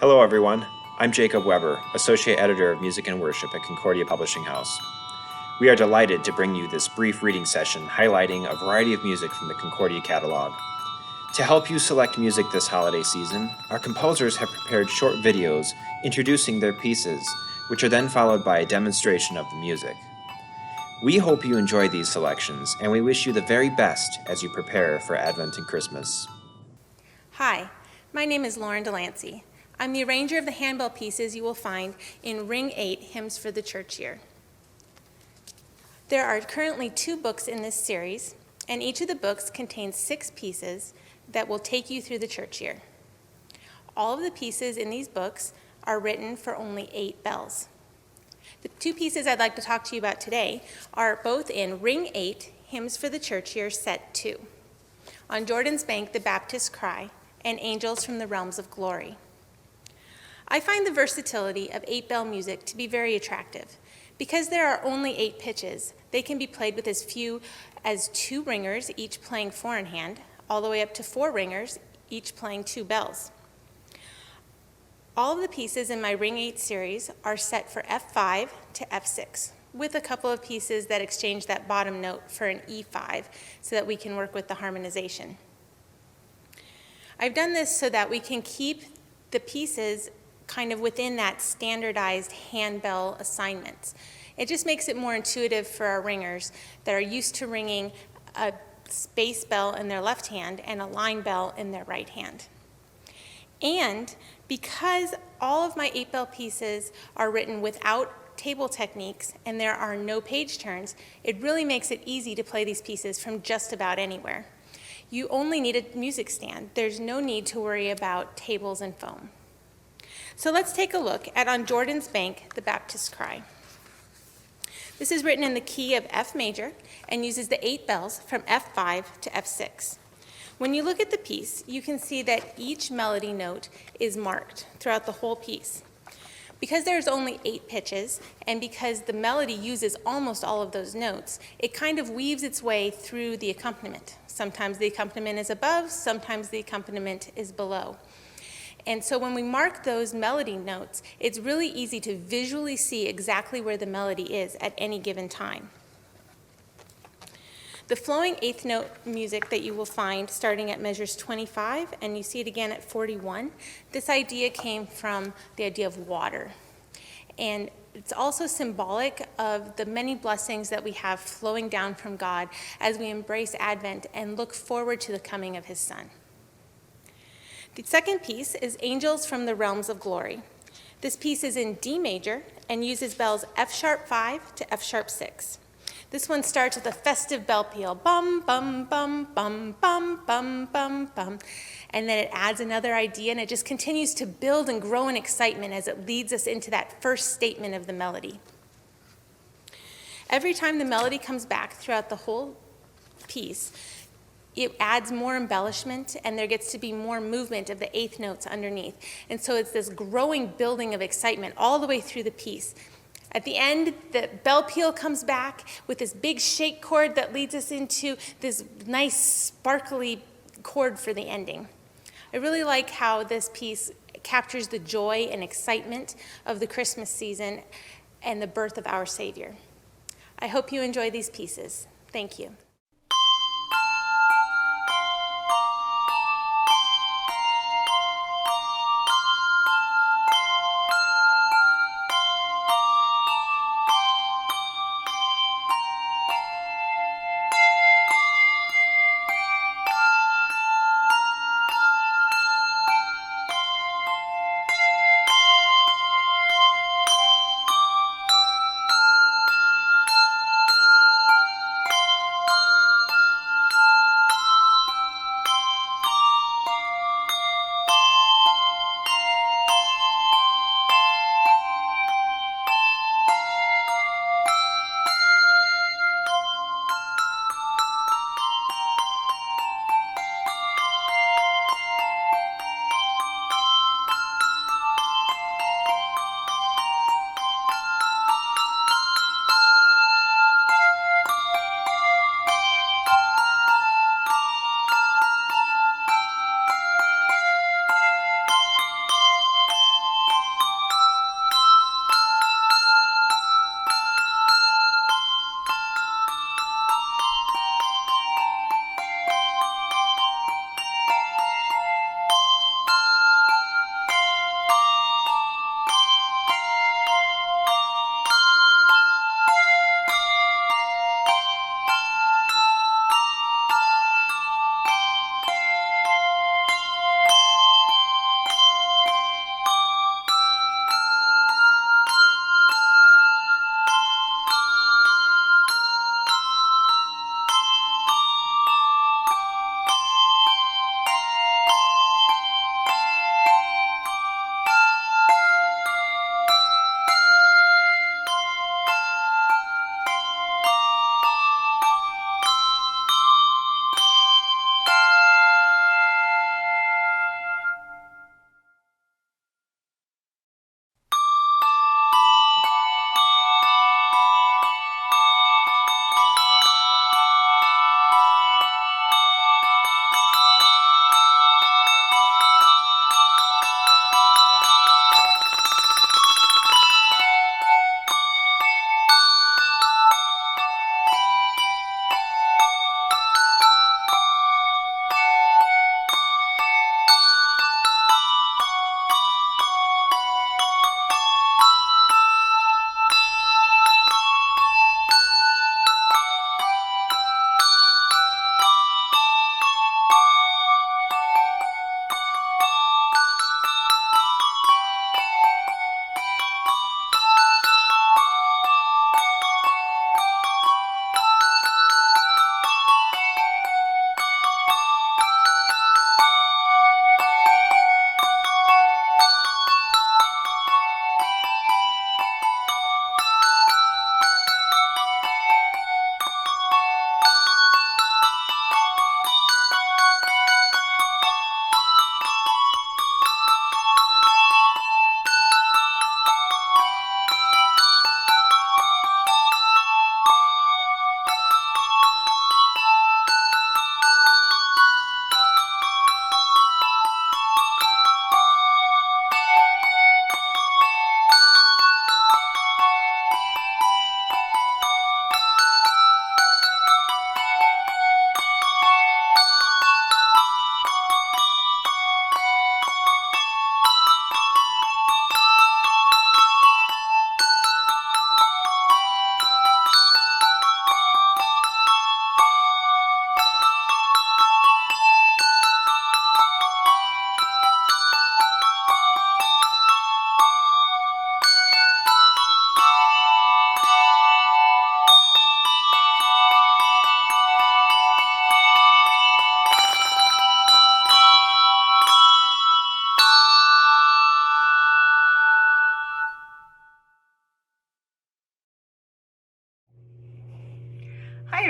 Hello, everyone. I'm Jacob Weber, Associate Editor of Music and Worship at Concordia Publishing House. We are delighted to bring you this brief reading session highlighting a variety of music from the Concordia catalog. To help you select music this holiday season, our composers have prepared short videos introducing their pieces, which are then followed by a demonstration of the music. We hope you enjoy these selections, and we wish you the very best as you prepare for Advent and Christmas. Hi, my name is Lauran Delancy. I'm the arranger of the handbell pieces you will find in Ring 8, Hymns for the Church Year. There are currently 2 books in this series, and each of the books contains 6 pieces that will take you through the church year. All of the pieces in these books are written for only 8 bells. The 2 pieces I'd like to talk to you about today are both in Ring 8, Hymns for the Church Year, Set 2, On Jordan's Bank, the Baptist's Cry, and Angels from the Realms of Glory. I find the versatility of 8-bell music to be very attractive. Because there are only 8 pitches, they can be played with as few as 2 ringers, each playing 4 in hand, all the way up to 4 ringers, each playing 2 bells. All of the pieces in my Ring 8 series are set for F5 to F6, with a couple of pieces that exchange that bottom note for an E5 so that we can work with the harmonization. I've done this so that we can keep the pieces kind of within that standardized handbell assignments. It just makes it more intuitive for our ringers that are used to ringing a space bell in their left hand and a line bell in their right hand. And because all of my 8-bell pieces are written without table techniques and there are no page turns, it really makes it easy to play these pieces from just about anywhere. You only need a music stand. There's no need to worry about tables and foam. So let's take a look at On Jordan's Bank, the Baptist's Cry. This is written in the key of F major and uses the 8 bells from F5 to F6. When you look at the piece, you can see that each melody note is marked throughout the whole piece. Because there's only 8 pitches, and because the melody uses almost all of those notes, it kind of weaves its way through the accompaniment. Sometimes the accompaniment is above, sometimes the accompaniment is below. And so when we mark those melody notes, it's really easy to visually see exactly where the melody is at any given time. The flowing 8th note music that you will find starting at measures 25, and you see it again at 41, this idea came from the idea of water. And it's also symbolic of the many blessings that we have flowing down from God as we embrace Advent and look forward to the coming of His Son. The second piece is Angels from the Realms of Glory. This piece is in D major and uses bells F sharp 5 to F sharp 6. This one starts with a festive bell peal, bum, bum, bum, bum, bum, bum, bum, bum. And then it adds another idea, and it just continues to build and grow in excitement as it leads us into that first statement of the melody. Every time the melody comes back throughout the whole piece, it adds more embellishment, and there gets to be more movement of the 8th notes underneath. And so it's this growing building of excitement all the way through the piece. At the end, the bell peal comes back with this big shake chord that leads us into this nice sparkly chord for the ending. I really like how this piece captures the joy and excitement of the Christmas season and the birth of our Savior. I hope you enjoy these pieces. Thank you.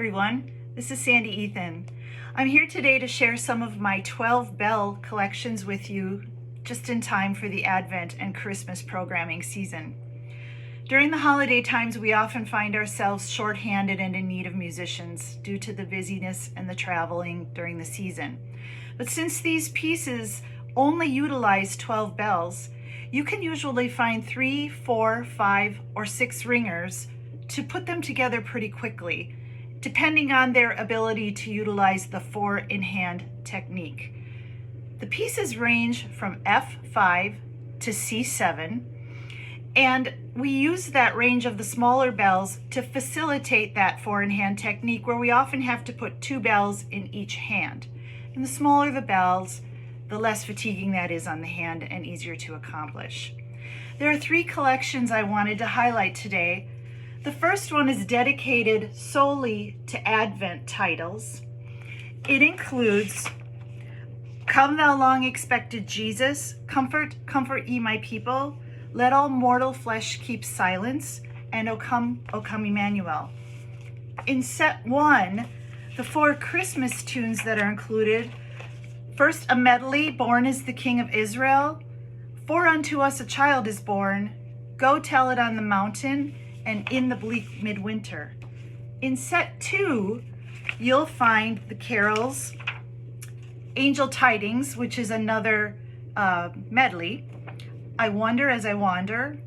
everyone. This is Sandy Eithun. I'm here today to share some of my 12 bell collections with you just in time for the Advent and Christmas programming season. During the holiday times, we often find ourselves shorthanded and in need of musicians due to the busyness and the traveling during the season. But since these pieces only utilize 12 bells, you can usually find 3, 4, 5, or 6 ringers to put them together pretty quickly, depending on their ability to utilize the 4-in-hand technique. The pieces range from F5 to C7, and we use that range of the smaller bells to facilitate that 4-in-hand technique, where we often have to put 2 bells in each hand. And the smaller the bells, the less fatiguing that is on the hand and easier to accomplish. There are 3 collections I wanted to highlight today. The first one is dedicated solely to Advent titles. It includes Come Thou Long Expected Jesus, Comfort, Comfort Ye My People, Let All Mortal Flesh Keep Silence, and O Come, Emmanuel. In set 1, the 4 Christmas tunes that are included: first, a medley, Born is the King of Israel, For Unto Us a Child is Born, Go Tell It on the Mountain, and In the Bleak Midwinter. In set 2, you'll find the carols, Angel Tidings, which is another medley, I Wonder as I Wander,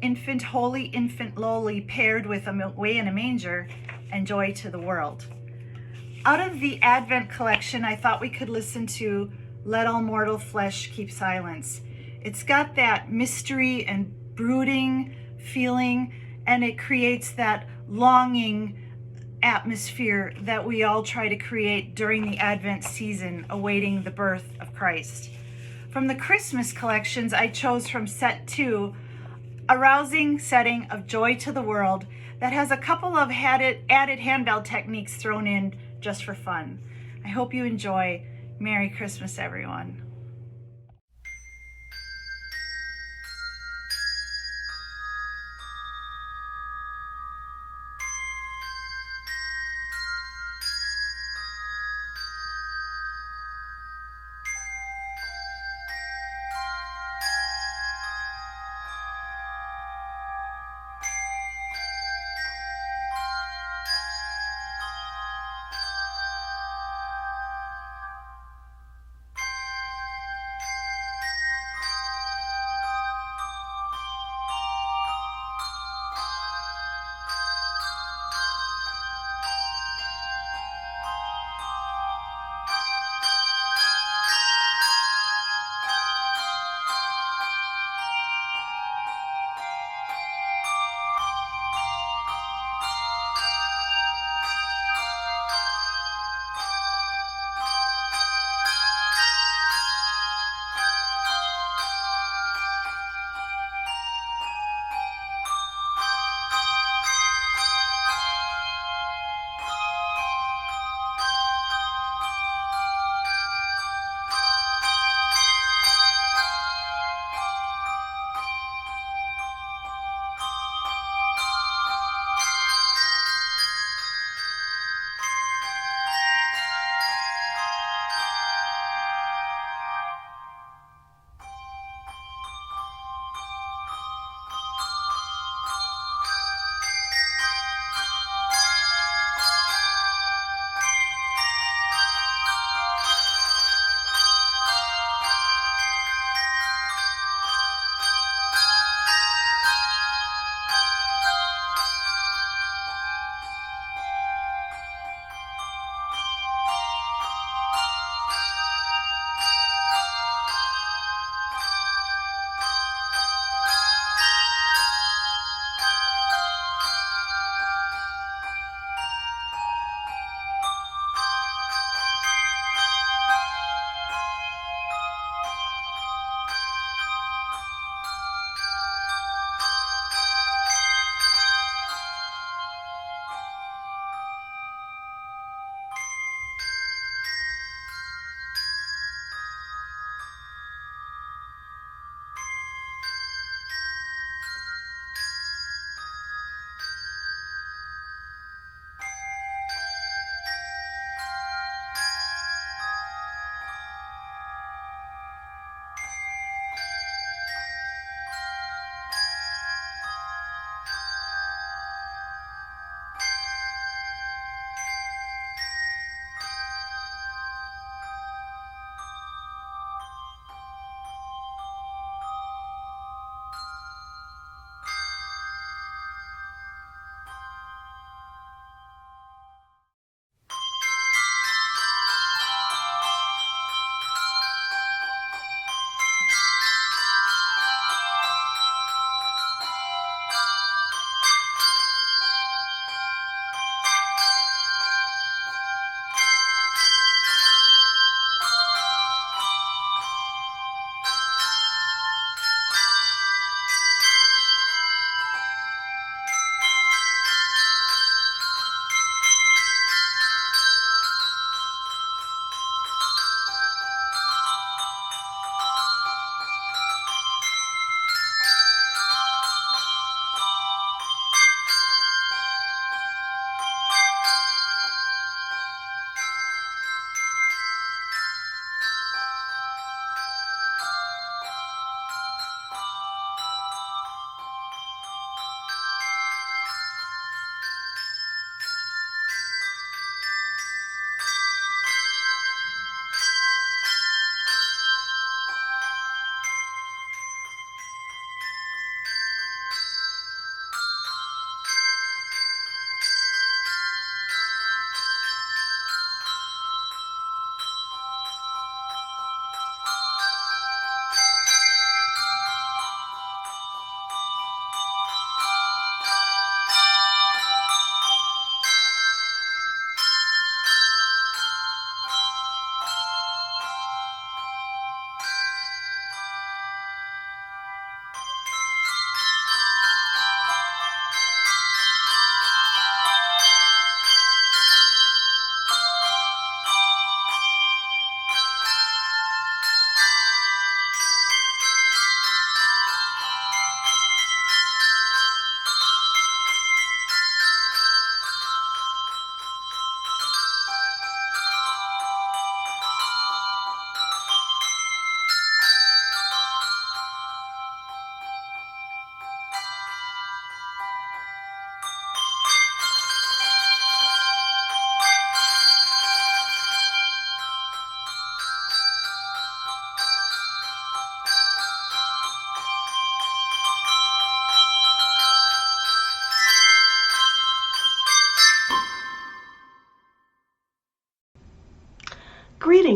Infant Holy, Infant Lowly, paired with Away in a Manger, and Joy to the World. Out of the Advent collection, I thought we could listen to Let All Mortal Flesh Keep Silence. It's got that mystery and brooding feeling, and it creates that longing atmosphere that we all try to create during the Advent season, awaiting the birth of Christ. From the Christmas collections, I chose from set 2, a rousing setting of Joy to the World that has a couple of added handbell techniques thrown in just for fun. I hope you enjoy. Merry Christmas, everyone.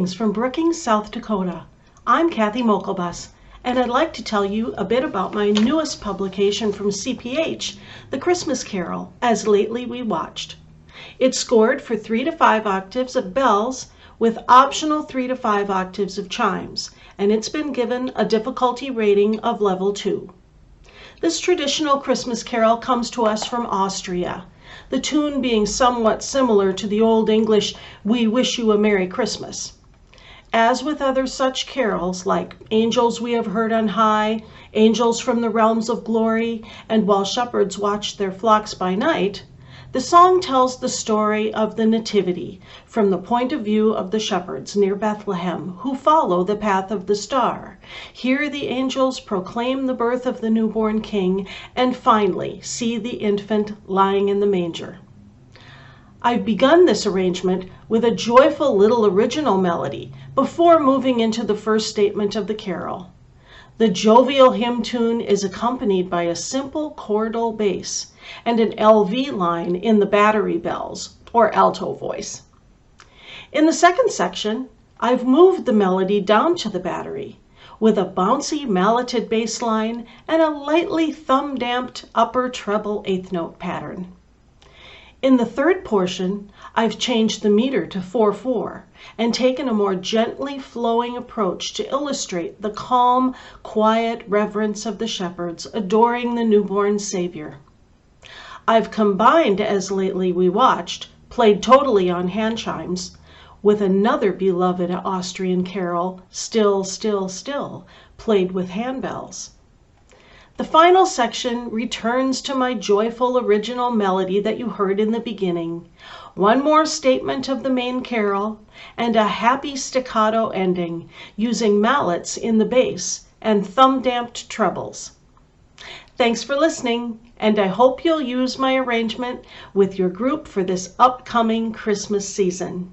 Greetings from Brookings, South Dakota. I'm Cathy Moklebust, and I'd like to tell you a bit about my newest publication from CPH, The Christmas Carol, As Lately We Watched. It's scored for 3 to 5 octaves of bells with optional 3 to 5 octaves of chimes, and it's been given a difficulty rating of level 2. This traditional Christmas carol comes to us from Austria, the tune being somewhat similar to the Old English, "We Wish You a Merry Christmas." As with other such carols like "Angels We Have Heard on High," "Angels from the Realms of Glory," and "While Shepherds Watch Their Flocks by Night," the song tells the story of the Nativity from the point of view of the shepherds near Bethlehem who follow the path of the star. Hear the angels proclaim the birth of the newborn king, and finally see the infant lying in the manger. I've begun this arrangement with a joyful little original melody before moving into the first statement of the carol. The jovial hymn tune is accompanied by a simple chordal bass and an LV line in the battery bells, or alto voice. In the second section, I've moved the melody down to the battery with a bouncy malleted bass line and a lightly thumb-damped upper treble eighth note pattern. In the third portion, I've changed the meter to 4/4 and taken a more gently flowing approach to illustrate the calm, quiet reverence of the shepherds adoring the newborn Savior. I've combined As Lately We Watched, played totally on hand chimes, with another beloved Austrian carol, Still, Still, Still, played with handbells. The final section returns to my joyful original melody that you heard in the beginning, one more statement of the main carol, and a happy staccato ending using mallets in the bass and thumb-damped trebles. Thanks for listening, and I hope you'll use my arrangement with your group for this upcoming Christmas season.